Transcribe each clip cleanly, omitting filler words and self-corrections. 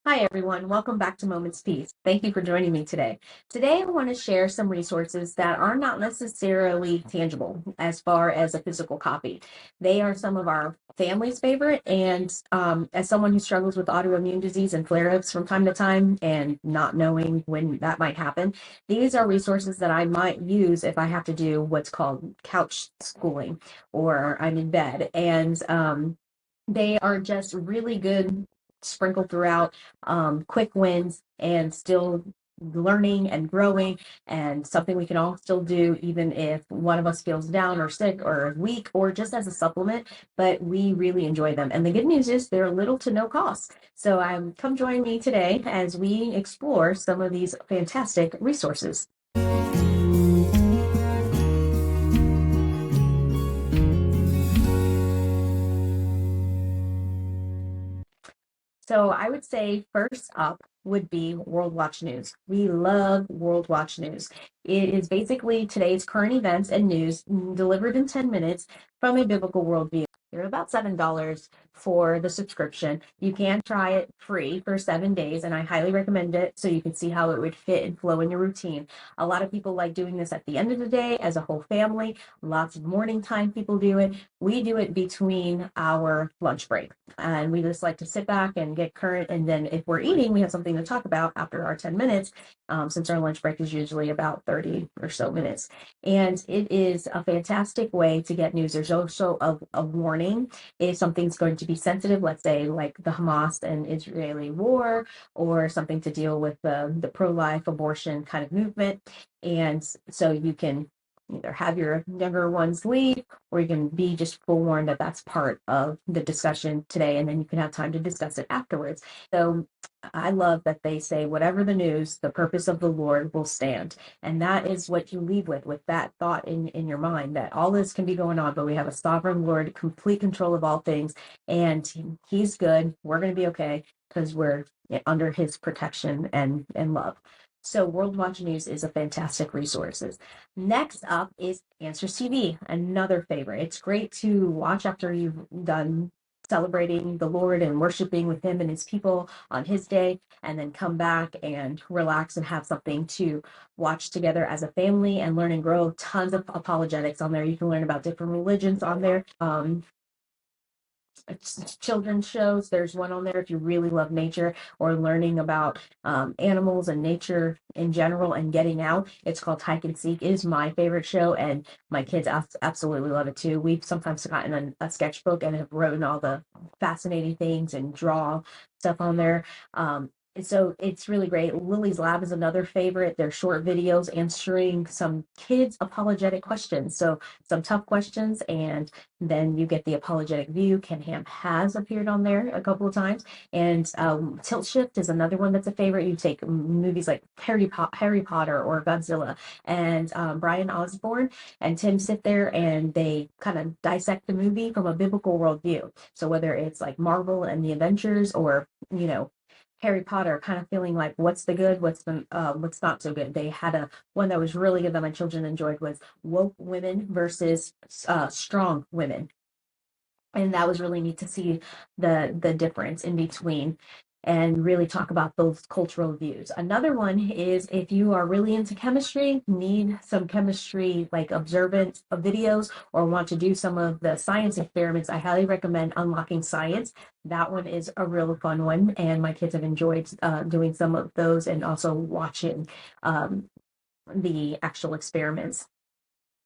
Hi, everyone. Welcome back to Moments Peace. Thank you for joining me today. Today, I want to share some resources that are not necessarily tangible as far as a physical copy. They are some of our family's favorite, and as someone who struggles with autoimmune disease and flare-ups from time to time and not knowing when that might happen, these are resources that I might use if I have to do what's called couch schooling or I'm in bed. And they are just really good sprinkled throughout, quick wins and still learning and growing, and something we can all still do even if one of us feels down or sick or weak or just as a supplement. But we really enjoy them, and the good news is they're little to no cost. So come join me today as we explore some of these fantastic resources. So I would say first up would be World Watch News. We love World Watch News. It is basically today's current events and news delivered in 10 minutes from a biblical worldview. They're about $7 for the subscription. You can try it free for 7 days, and I highly recommend it so you can see how it would fit and flow in your routine. A lot of people like doing this at the end of the day as a whole family. Lots of morning time people do it. We do it between our lunch break, and we just like to sit back and get current, and then if we're eating we have something to talk about after our 10 minutes, since our lunch break is usually about 30 or so minutes. And it is a fantastic way to get news. There's also a warning if something's going to be sensitive, let's say like the Hamas and Israeli war, or something to deal with the pro-life abortion kind of movement. And so you can either have your younger ones leave, or you can be just forewarned that that's part of the discussion today, and then you can have time to discuss it afterwards. So I love that they say, whatever the news, the purpose of the Lord will stand. And that is what you leave with that thought in your mind, that all this can be going on, but we have a sovereign Lord, complete control of all things, and he's good. We're going to be okay because we're under his protection and love. So World Watch News is a fantastic resource. Next up is Answers TV, another favorite. It's great to watch after you've done celebrating the Lord and worshiping with him and his people on his day, and then come back and relax and have something to watch together as a family and learn and grow. Tons of apologetics on there. You can learn about different religions on there. Children's shows. There's one on there if you really love nature or learning about animals and nature in general and getting out. It's called Hike and Seek. It is my favorite show, and my kids absolutely love it too. We've sometimes gotten a sketchbook and have written all the fascinating things and draw stuff on there. So it's really great. Lily's Lab is another favorite. They're short videos answering some kids' apologetic questions. So some tough questions, and then you get the apologetic view. Ken Ham has appeared on there a couple of times. And Tilt Shift is another one that's a favorite. You take movies like Harry Potter or Godzilla, and Brian Osborne and Tim sit there and they kind of dissect the movie from a biblical worldview. So whether it's like Marvel and the Avengers, or Harry Potter, kind of feeling like what's the good, what's not so good. They had a one that was really good that my children enjoyed, was woke women versus strong women, and that was really neat to see the difference in between and really talk about those cultural views. Another one is if you are really into chemistry, need some chemistry like observant videos, or want to do some of the science experiments, I highly recommend Unlocking Science. That one is a real fun one, and my kids have enjoyed doing some of those and also watching the actual experiments.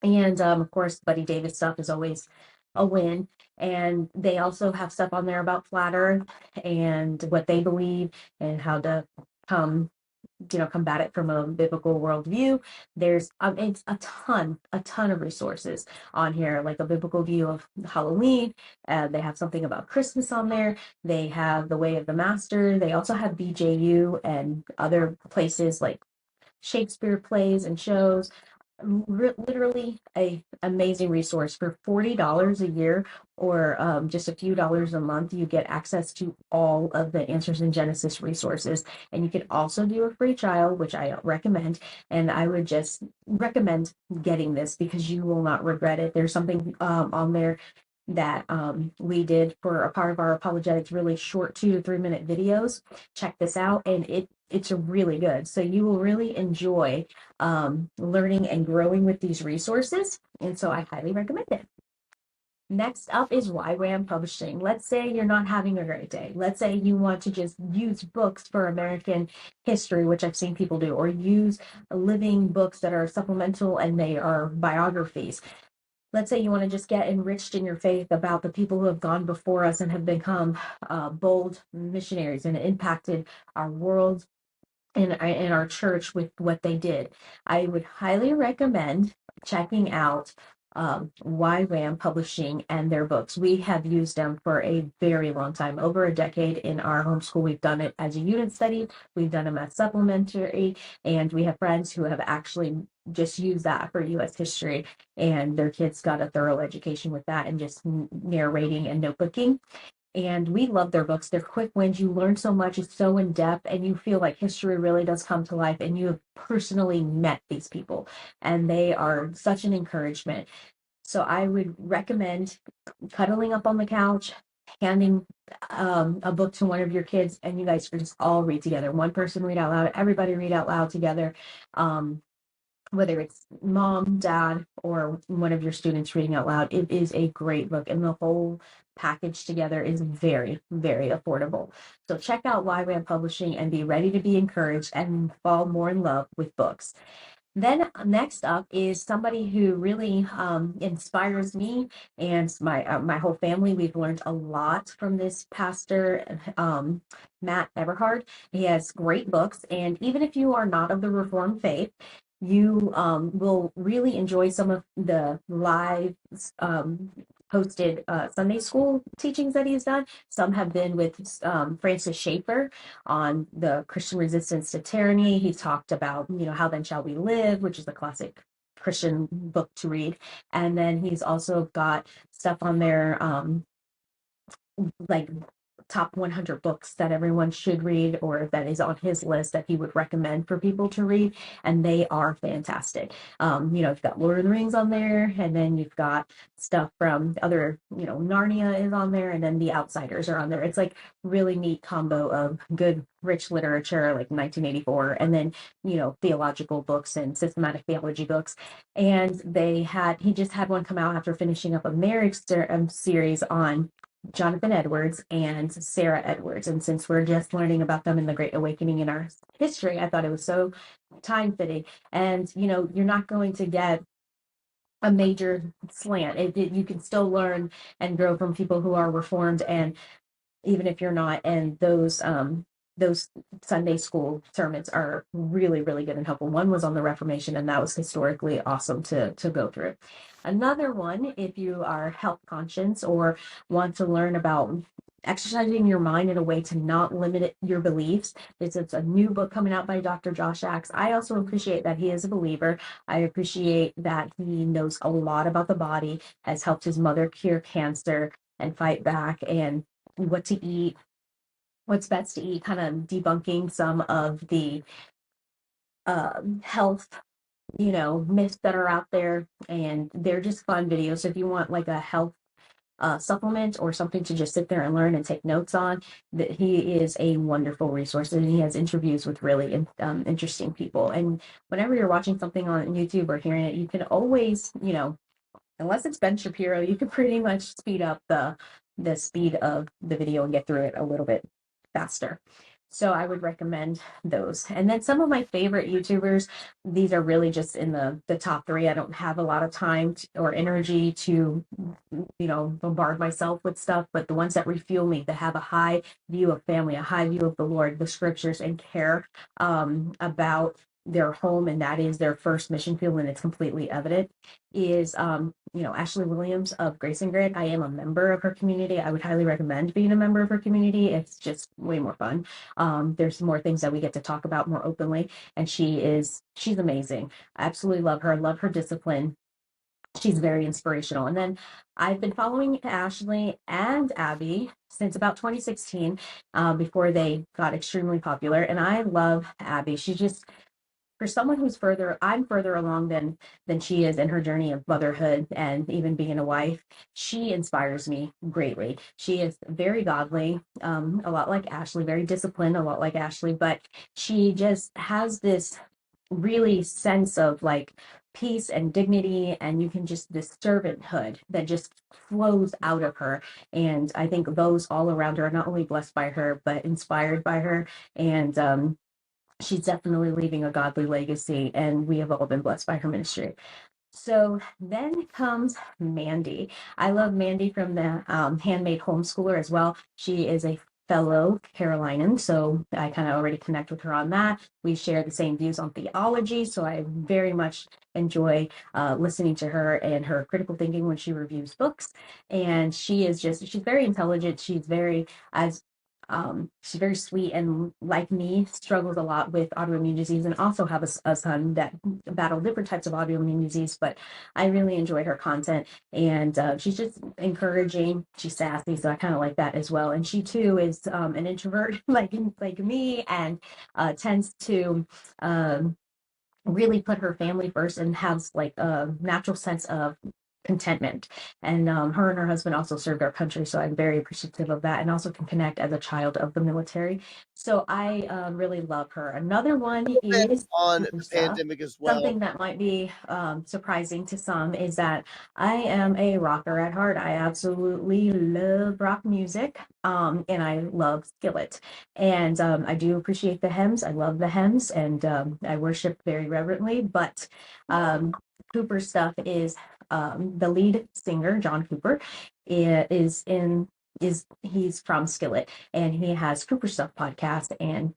And of course, Buddy Davis stuff is always a win. And they also have stuff on there about flat Earth and what they believe and how to come, combat it from a biblical worldview. There's it's a ton of resources on here, like a biblical view of Halloween. They have something about Christmas on there. They have the Way of the Master. They also have BJU and other places like Shakespeare plays and shows. Literally a amazing resource for $40 a year, or just a few dollars a month. You get access to all of the Answers in Genesis resources, and you can also do a free trial, which I recommend. And I would just recommend getting this because you will not regret it. There's something on there that we did for a part of our apologetics, really short 2 to 3 minute videos. Check this out, and it's really good. So you will really enjoy learning and growing with these resources, and so I highly recommend it. Next up is YWAM Publishing. Let's say you're not having a great day. Let's say you want to just use books for American history, which I've seen people do, or use living books that are supplemental and they are biographies. Let's say you want to just get enriched in your faith about the people who have gone before us and have become bold missionaries and impacted our world and our church with what they did. I would highly recommend checking out YWAM Publishing and their books. We have used them for a very long time, over a decade in our homeschool. We've done it as a unit study, we've done them as supplementary, and we have friends who have actually just used that for US history, and their kids got a thorough education with that and just narrating and notebooking. And we love their books. They're quick wins. You learn so much. It's so in depth, and you feel like history really does come to life. And you have personally met these people, and they are such an encouragement. So I would recommend cuddling up on the couch, handing a book to one of your kids, and you guys can just all read together. One person read out loud, everybody read out loud together. Whether it's mom, dad, or one of your students reading out loud, it is a great book, and the whole package together is very, very affordable. So check out YWAM Publishing and be ready to be encouraged and fall more in love with books. Then next up is somebody who really inspires me and my whole family. We've learned a lot from this pastor, Matt Everhard. He has great books, and even if you are not of the Reformed faith, you will really enjoy some of the live posted Sunday school teachings that he's done. Some have been with Francis Schaeffer on the Christian resistance to tyranny. He talked about, How Then Shall We Live, which is a classic Christian book to read. And then he's also got stuff on there like top 100 books that everyone should read, or that is on his list that he would recommend for people to read, and they are fantastic. You've got Lord of the Rings on there, and then you've got stuff from other, Narnia is on there, and then The Outsiders are on there. It's like really neat combo of good rich literature like 1984, and then theological books and systematic theology books. And he just had one come out after finishing up a marriage series on Jonathan Edwards and Sarah Edwards. And since we're just learning about them in the Great Awakening in our history, I thought it was so time fitting. And, you're not going to get a major slant. You can still learn and grow from people who are reformed, and even if you're not. And those Sunday school sermons are really, really good and helpful. One was on the Reformation, and that was historically awesome to go through. Another one, if you are health conscious or want to learn about exercising your mind in a way to not limit your beliefs, it's a new book coming out by Dr. Josh Axe. I also appreciate that he is a believer. I appreciate that he knows a lot about the body, has helped his mother cure cancer and fight back, and what to eat, what's best to eat, kind of debunking some of the health myths that are out there. And they're just fun videos. So if you want like a health supplement or something to just sit there and learn and take notes on, that he is a wonderful resource, and he has interviews with really interesting people. And whenever you're watching something on YouTube or hearing it, you can always, unless it's Ben Shapiro, you can pretty much speed up the speed of the video and get through it a little bit faster. So I would recommend those. And then some of my favorite YouTubers, these are really just in the top three. I don't have a lot of time or energy to, bombard myself with stuff, but the ones that refuel me, that have a high view of family, a high view of the Lord, the scriptures, and care about their home, and that is their first mission field, and it's completely evident, is Ashley Williams of Grace and Grit. I am a member of her community. I would highly recommend being a member of her community. It's just way more fun. There's more things that we get to talk about more openly, and she's amazing. I absolutely love her. Love her discipline. She's very inspirational. And then I've been following Ashley and Abby since about 2016, before they got extremely popular. And I love Abby. She's just for someone who's further, I'm further along than she is in her journey of motherhood and even being a wife. She inspires me greatly. She is very godly, a lot like Ashley, very disciplined, a lot like Ashley, but she just has this really sense of like peace and dignity, and you can just this servanthood that just flows out of her. And I think those all around her are not only blessed by her but inspired by her. And she's definitely leaving a godly legacy, and we have all been blessed by her ministry. So then comes Mandy. I love Mandy from the Handmade Homeschooler as well. She is a fellow Carolinian, so I kind of already connect with her on that. We share the same views on theology, so I very much enjoy listening to her and her critical thinking when she reviews books. And she's very intelligent. She's very sweet, and like me, struggles a lot with autoimmune disease, and also have a son that battled different types of autoimmune disease. But I really enjoyed her content, and she's just encouraging. She's sassy, so I kind of like that as well. And she too is an introvert, like me, and tends to really put her family first and has like a natural sense of contentment. And her and her husband also served our country, so I'm very appreciative of that, and also can connect as a child of the military. So I really love her. Another one is On super the stuff. pandemic as well. Something that might be surprising to some is that I am a rocker at heart. I absolutely love rock music, and I love Skillet. And I do appreciate the hymns. I love the hymns, and I worship very reverently. But Cooper stuff is the lead singer, John Cooper, is in is he's from Skillet, and he has Cooper Stuff podcast, and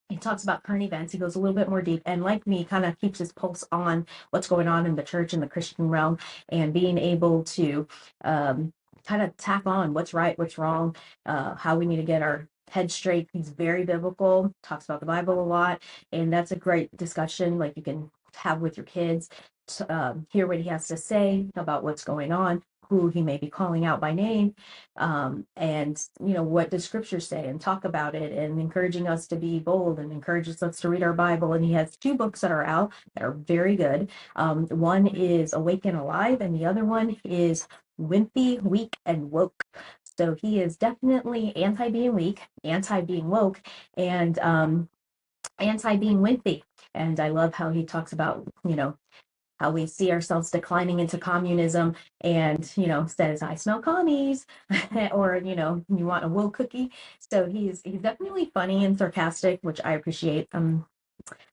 he talks about current events. He goes a little bit more deep, and like me, kind of keeps his pulse on what's going on in the church and the Christian realm, and being able to um, kind of tack on what's right, what's wrong, how we need to get our head straight. He's very biblical, talks about the Bible a lot, and that's a great discussion. Like you can have with your kids, to, hear what he has to say about what's going on, who he may be calling out by name, and what does scripture say, and talk about it, and encouraging us to be bold, and encourages us to read our Bible. And he has two books that are out that are very good. One is Awake and Alive, and the other one is Wimpy, Weak, and Woke. So he is definitely anti being weak, anti being woke, and anti being wimpy. And I love how he talks about how we see ourselves declining into communism, and says, I smell commies, or you want a wool cookie. So he's definitely funny and sarcastic, which I appreciate.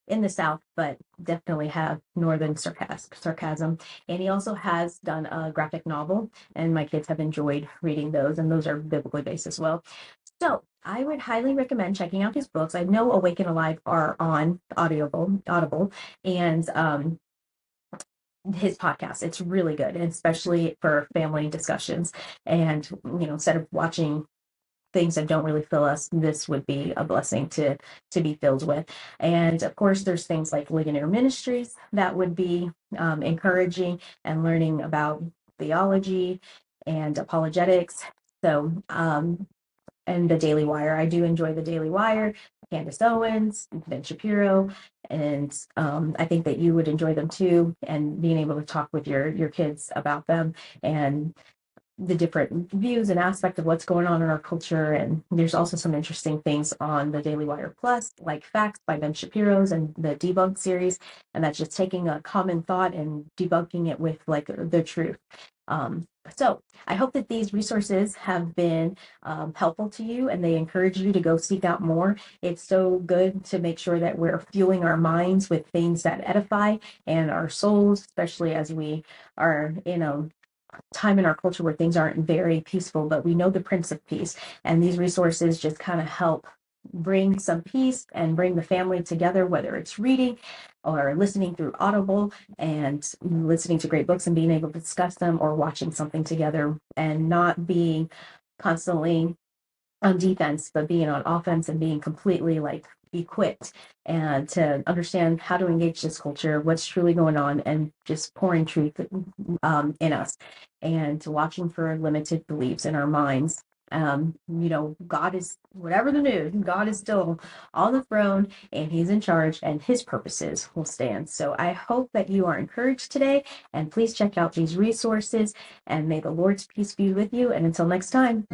In the South, but definitely have northern sarcasm. And he also has done a graphic novel, and my kids have enjoyed reading those, and those are biblically based as well. So I would highly recommend checking out his books. I know Awake and Alive are on Audible, and his podcast. It's really good, and especially for family discussions. And instead of watching things that don't really fill us, this would be a blessing to be filled with. And of course, there's things like Ligonier Ministries that would be encouraging, and learning about theology and apologetics. So and the Daily Wire. I do enjoy the Daily Wire, Candace Owens, Ben Shapiro, and I think that you would enjoy them too. And being able to talk with your kids about them, and the different views and aspect of what's going on in our culture. And there's also some interesting things on the Daily Wire Plus, like Facts by Ben Shapiro's and the Debunk series. And that's just taking a common thought and debunking it with like the truth. So I hope that these resources have been helpful to you, and they encourage you to go seek out more. It's so good to make sure that we're fueling our minds with things that edify, and our souls, especially as we are in a time in our culture where things aren't very peaceful, but we know the Prince of Peace. And these resources just kind of help bring some peace and bring the family together, whether it's reading or listening through Audible and listening to great books and being able to discuss them, or watching something together and not being constantly on defense, but being on offense, and being completely like equipped and to understand how to engage this culture, what's truly going on, and just pouring truth in us, and watching for limited beliefs in our minds, God is, whatever the news, God is still on the throne and he's in charge and his purposes will stand. So I hope that you are encouraged today, and please check out these resources, and may the Lord's peace be with you. And until next time.